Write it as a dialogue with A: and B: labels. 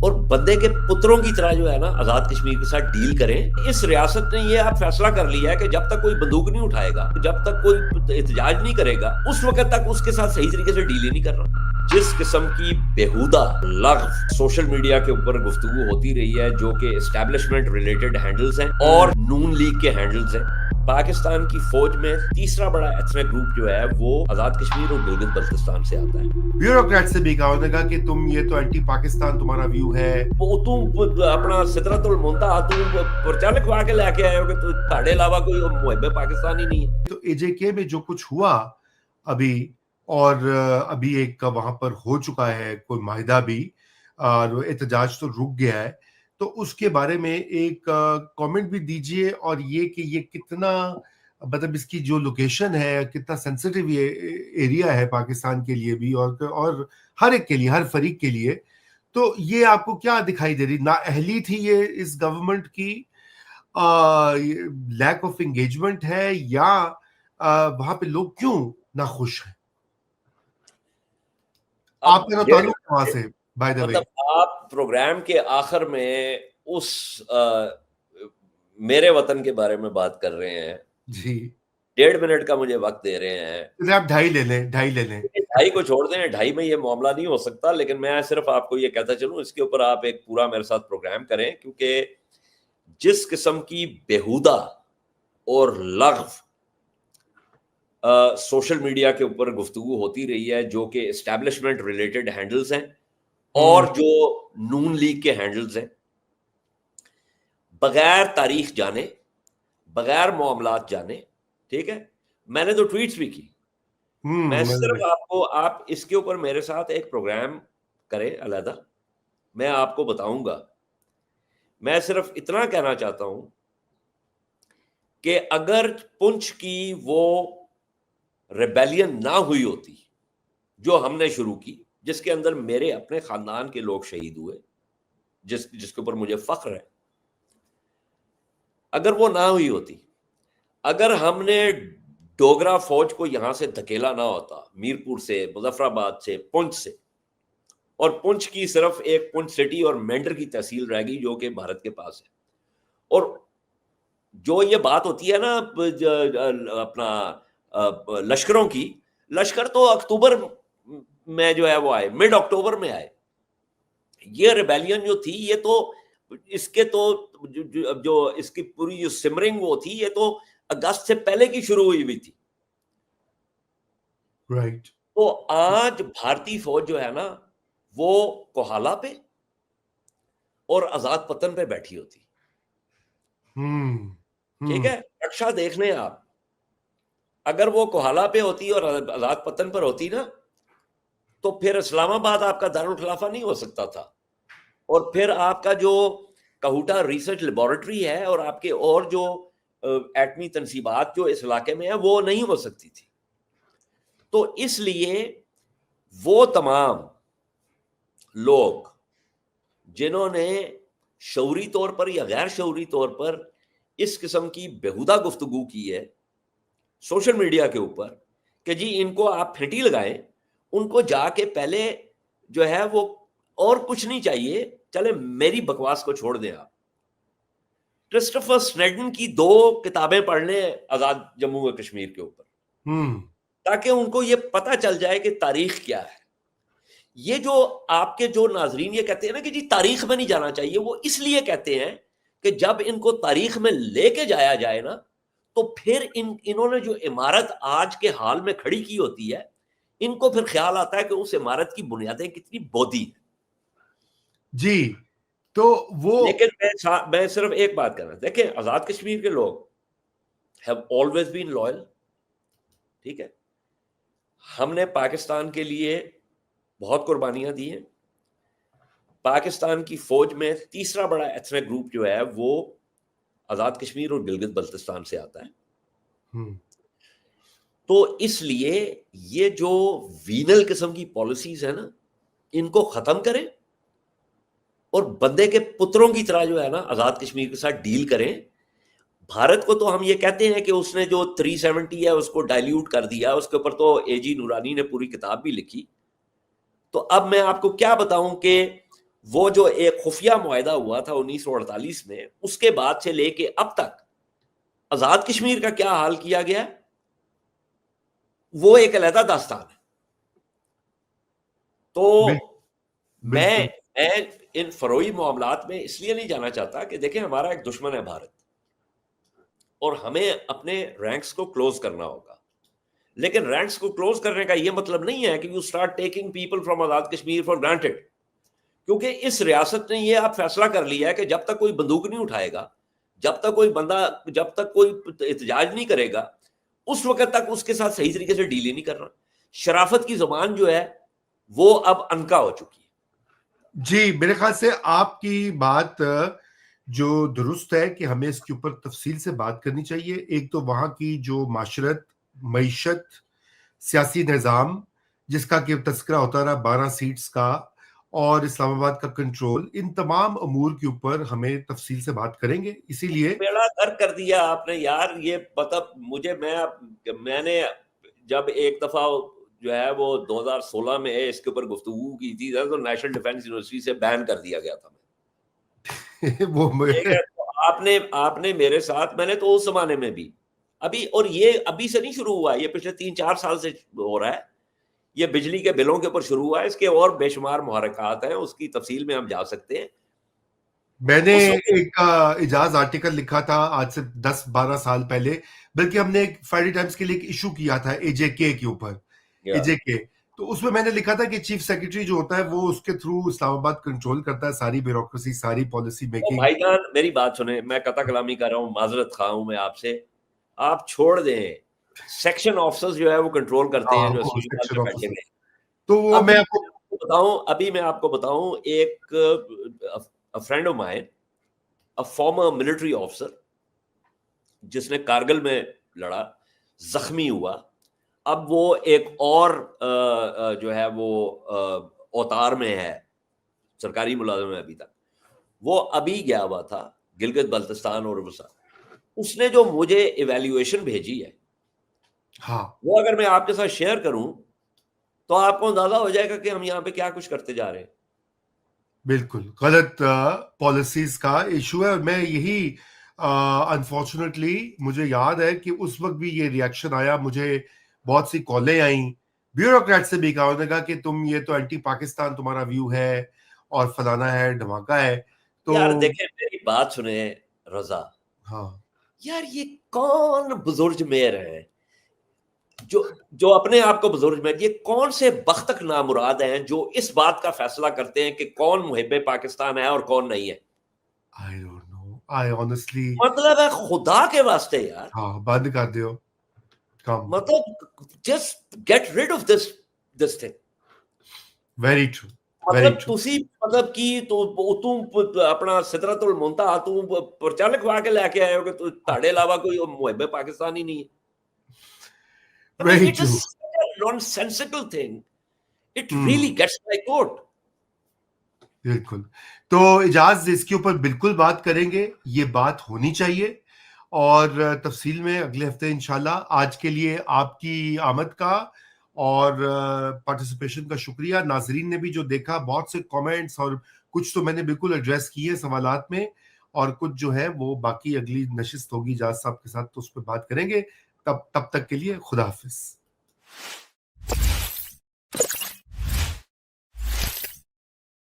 A: اور بندے کے پتروں کی طرح جو ہے نا آزاد کشمیر کے ساتھ ڈیل کریں۔ اس ریاست نے یہ اب فیصلہ کر لیا ہے کہ جب تک کوئی بندوق نہیں اٹھائے گا، جب تک کوئی احتجاج نہیں کرے گا، اس وقت تک اس کے ساتھ صحیح طریقے سے ڈیل ہی نہیں کرنا۔ جس قسم کی بیہودہ لغو سوشل میڈیا کے اوپر گفتگو ہوتی رہی ہے جو کہ اسٹیبلشمنٹ ریلیٹڈ ہینڈلز ہیں اور نون لیگ کے ہینڈلز ہیں، پاکستان کی فوج میں تیسرا بڑا ایتھنک گروپ جو ہے وہ آزاد کشمیر اور گلگت بلتستان سے آتا ہے۔
B: بیوروکریٹ سے بھی کہا انہوں نے کہا کہ تم یہ تو اینٹی پاکستان تمہارا ویو ہے،
A: تم اپنا سدرت المنتہا تم پرچہ لکھوا کے لے کے آئے ہو کہ تہاڈے علاوہ کوئی محب پاکستان ہی نہیں ہے۔
B: تو اے جے کے میں جو کچھ ہوا ابھی، اور ابھی ایک وہاں پر ہو چکا ہے کوئی معاہدہ بھی، اور احتجاج تو رک گیا ہے، تو اس کے بارے میں ایک کامنٹ بھی دیجئے، اور یہ کہ یہ کتنا مطلب اس کی جو لوکیشن ہے کتنا سینسیٹیو یہ ایریا ہے پاکستان کے لیے بھی، اور ہر ایک کے لیے، ہر فریق کے لیے۔ تو یہ آپ کو کیا دکھائی دے رہی نااہلی تھی یہ اس گورنمنٹ کی، لیک آف انگیجمنٹ ہے، یا وہاں پہ لوگ کیوں ناخوش ہیں؟ آپ کا تعلق ہے وہاں سے بائی دا وے؟
A: مطلب آپ پروگرام کے آخر میں اس میرے وطن کے بارے میں بات کر رہے ہیں،
B: جی
A: 1.5 منٹ کا مجھے وقت دے رہے ہیں،
B: آپ 2.5 لے لیں، 2.5 لے لیں۔
A: 2.5 کو چھوڑ دیں، 2.5 میں یہ معاملہ نہیں ہو سکتا، لیکن میں صرف آپ کو یہ کہتا چلوں اس کے اوپر آپ ایک پورا میرے ساتھ پروگرام کریں، کیونکہ جس قسم کی بیہودہ اور لغو سوشل میڈیا کے اوپر گفتگو ہوتی رہی ہے جو کہ اسٹیبلشمنٹ ریلیٹڈ ہینڈلز ہیں اور جو نون لیگ کے ہینڈلز ہیں، بغیر تاریخ جانے، بغیر معاملات جانے، ٹھیک ہے، میں نے تو ٹویٹس بھی کی، میں صرف آپ اس کے اوپر میرے ساتھ ایک پروگرام کریں علیحدہ، میں آپ کو بتاؤں گا۔ میں صرف اتنا کہنا چاہتا ہوں کہ اگر پنچ کی وہ ریبیلین نہ ہوئی ہوتی جو ہم نے شروع کی، جس کے اندر میرے اپنے خاندان کے لوگ شہید ہوئے، جس کے اوپر مجھے فخر ہے، اگر وہ نہ ہوئی ہوتی، اگر ہم نے ڈوگرا فوج کو یہاں سے دھکیلا نہ ہوتا، میرپور سے، مظفر آباد سے، پنچ سے، اور پنچ کی صرف ایک پنچ سٹی اور مینڈر کی تحصیل رہ گئی جو کہ بھارت کے پاس ہے، اور جو یہ بات ہوتی ہے نا اپنا لشکروں کی، لشکر تو اکتوبر میں جو ہے وہ آئے، مڈ اکتوبر میں آئے، یہ ریبیلین جو تھی یہ تو اس کے تو جو اس کی پوری جو سمرنگ وہ تھی یہ تو اگست سے پہلے کی شروع ہوئی تھی۔
B: رائٹ۔
A: تو آج بھارتی فوج جو ہے نا وہ کوہالہ پہ اور آزاد پتن پہ بیٹھی ہوتی، ٹھیک ہے، رکشا دیکھ لیں آپ، اگر وہ کوہالہ پہ ہوتی اور آزاد پتن پر ہوتی نا تو پھر اسلام آباد آپ کا دارالخلافہ نہیں ہو سکتا تھا، اور پھر آپ کا جو کہوٹا ریسرچ لیبارٹری ہے اور آپ کے اور جو ایٹمی تنصیبات جو اس علاقے میں ہیں وہ نہیں ہو سکتی تھی۔ تو اس لیے وہ تمام لوگ جنہوں نے شعوری طور پر یا غیر شعوری طور پر اس قسم کی بیہودہ گفتگو کی ہے سوشل میڈیا کے اوپر کہ جی ان کو آپ پھینٹی لگائیں، ان کو جا کے پہلے جو ہے وہ اور کچھ نہیں چاہیے، چلے میری بکواس کو چھوڑ دیں، آپ کرسٹوفر سنیڈن کی 2 کتابیں پڑھ لیں آزاد جموں و کشمیر کے اوپر، تاکہ ان کو یہ پتہ چل جائے کہ تاریخ کیا ہے۔ یہ جو آپ کے جو ناظرین یہ کہتے ہیں نا کہ جی تاریخ میں نہیں جانا چاہیے، وہ اس لیے کہتے ہیں کہ جب ان کو تاریخ میں لے کے جایا جائے نا تو پھر انہوں نے جو عمارت آج کے حال میں کھڑی کی ہوتی ہے، ان کو پھر خیال آتا ہے کہ اس عمارت کی بنیادیں کتنی بودی ہیں۔
B: جی تو وہ
A: لیکن میں صرف ایک بات کرنا، دیکھیں آزاد کشمیر کے لوگ have always been loyal، ٹھیک ہے، ہم نے پاکستان کے لیے بہت قربانیاں دی ہیں، پاکستان کی فوج میں تیسرا بڑا ایتھنک گروپ جو ہے وہ آزاد کشمیر اور گلگت بلتستان سے آتا ہے، تو اس لیے یہ جو وینل قسم کی پالیسیز ہیں نا ان کو ختم کریں اور بندے کے پتروں کی طرح جو ہے نا آزاد کشمیر کے ساتھ ڈیل کریں۔ بھارت کو تو ہم یہ کہتے ہیں کہ اس نے جو 370 ہے اس کو ڈائلیوٹ کر دیا، اس کے اوپر تو اے جی نورانی نے پوری کتاب بھی لکھی، تو اب میں آپ کو کیا بتاؤں کہ وہ جو ایک خفیہ معاہدہ ہوا تھا 1948 میں، اس کے بعد سے لے کے اب تک آزاد کشمیر کا کیا حال کیا گیا ہے وہ ایک علیحدہ داستان ہے. تو میں ان فروئی معاملات میں اس لیے نہیں جانا چاہتا کہ دیکھیں ہمارا ایک دشمن ہے بھارت، اور ہمیں اپنے رینکس کو کلوز کرنا ہوگا. لیکن رینکس کو کلوز کرنے کا یہ مطلب نہیں ہے کہ you start taking people from Azad Kashmir for granted, کیونکہ اس ریاست نے یہ اب فیصلہ کر لیا ہے کہ جب تک کوئی بندوق نہیں اٹھائے گا، جب تک کوئی بندہ، جب تک کوئی احتجاج نہیں کرے گا، اس وقت تک اس کے ساتھ صحیح طریقے سے ڈیل ہی نہیں کرنا. شرافت کی زبان جو ہے وہ اب انکا ہو چکی ہے.
B: جی میرے خیال سے آپ کی بات جو درست ہے کہ ہمیں اس کے اوپر تفصیل سے بات کرنی چاہیے. ایک تو وہاں کی جو معاشرت، معیشت، سیاسی نظام جس کا کہ تذکرہ ہوتا رہا 12 سیٹس کا، اور اسلام آباد کا کنٹرول، ان تمام امور کے اوپر ہمیں تفصیل سے بات کریں گے. اسی لیے
A: بیڑا غرق کر دیا آپ نے یار. یہ مطلب مجھے میں نے جب ایک دفعہ جو ہے وہ 2016 میں اس کے اوپر گفتگو کی تھی تو نیشنل ڈیفنس یونیورسٹی سے بین کر دیا گیا تھا.
B: وہ
A: ٹھیک ہے، تو آپ نے میرے ساتھ، میں نے تو اس زمانے میں بھی ابھی، اور یہ ابھی سے نہیں شروع ہوا، یہ پچھلے 3-4 سال سے ہو رہا ہے. یہ بجلی کے بلوں کے اوپر شروع ہوا ہے، اس کے اور بے شمار محرکات ہیں، اس کی تفصیل میں ہم جا سکتے ہیں.
B: میں نے ایک اعجاز آرٹیکل لکھا تھا آج سے 10-12 سال پہلے، بلکہ ہم نے ایک فرائیڈے ٹائمز کے لیے ایک ایشو کیا تھا اے جے کے کے اوپر، اے جے کے. تو اس میں نے لکھا تھا کہ چیف سیکرٹری جو ہوتا ہے وہ اس کے تھرو اسلام آباد کنٹرول کرتا ہے ساری بیوروکریسی، ساری پالیسی میکنگ.
A: بھائی جان میری بات سنیں، میں قطع کلامی کر رہا ہوں، معذرت خواہ ہوں میں آپ سے. آپ چھوڑ دیں، سیکشن آفیسرز جو ہے وہ کنٹرول کرتے ہیں جو اسلام آباد میں بیٹھے ہوئے.
B: تو وہ میں آپ کو
A: بتاؤں، ابھی میں آپ کو بتاؤں، ایک friend of mine, former military officer جس نے کارگل میں لڑا، زخمی ہوا. اب وہ ایک اور جو ہے وہ اوتار میں ہے، سرکاری ملازم ہے ابھی تک. وہ ابھی گیا ہوا تھا گلگت بلتستان اور اس نے جو مجھے ایویلیویشن بھیجی ہے،
B: ہاں
A: وہ اگر میں آپ کے ساتھ شیئر کروں تو آپ کو اندازہ ہو جائے گا کہ ہم یہاں پہ کیا کچھ کرتے جا رہے ہیں.
B: بالکل غلط پالیسیز کا ایشو ہے. اور میں یہی انفارچونیٹلی مجھے یاد ہے کہ اس وقت بھی یہ ریئیکشن آیا، مجھے بہت سی کالیں آئیں بیوروکریٹ سے بھی، کہا انہوں نے کہا کہ تم یہ تو اینٹی پاکستان تمہارا ویو ہے اور فلانا ہے دھماکہ ہے. تو
A: یار دیکھیں میری بات سنیں رضا،
B: ہاں
A: یار یہ کون بزرگ میر ہیں جو اپنے آپ کو بزرگ میر، یہ کون سے بختک نامراد ہیں جو اس بات کا فیصلہ کرتے ہیں کہ کون محب پاکستان ہے اور کون نہیں ہے.
B: I don't know. I honestly
A: مطلب ہے خدا کے واسطے یار،
B: ہاں بند کر دیو کم.
A: مطلب just get rid of this thing.
B: Very true, very
A: مطلب
B: ٹرو.
A: تسی مطلب کی تو اپنا سدرت المنتہا تو پرچہ لکھوا کے لے کے آئے ہو کہ تہاڈے علاوہ کوئی محب پاکستان ہی نہیں ہے.
B: Very
A: It
B: true.
A: is such a nonsensical thing. It really gets my goat.
B: بالکل. تو اجاز اس کے اوپر بالکل بات کریں گے، یہ بات ہونی چاہیے، اور تفصیل میں اگلے ہفتے انشاءاللہ. آج کے لیے آپ کی آمد کا اور پارٹیسپیشن کا شکریہ. ناظرین نے بھی جو دیکھا، بہت سے کامنٹس، اور کچھ تو میں نے بالکل ایڈریس کیے سوالات میں، اور کچھ جو ہے وہ باقی اگلی نشست ہوگی اجاز صاحب کے ساتھ تو اس پہ بات کریں گے. تب تک کے لیے خدا حافظ.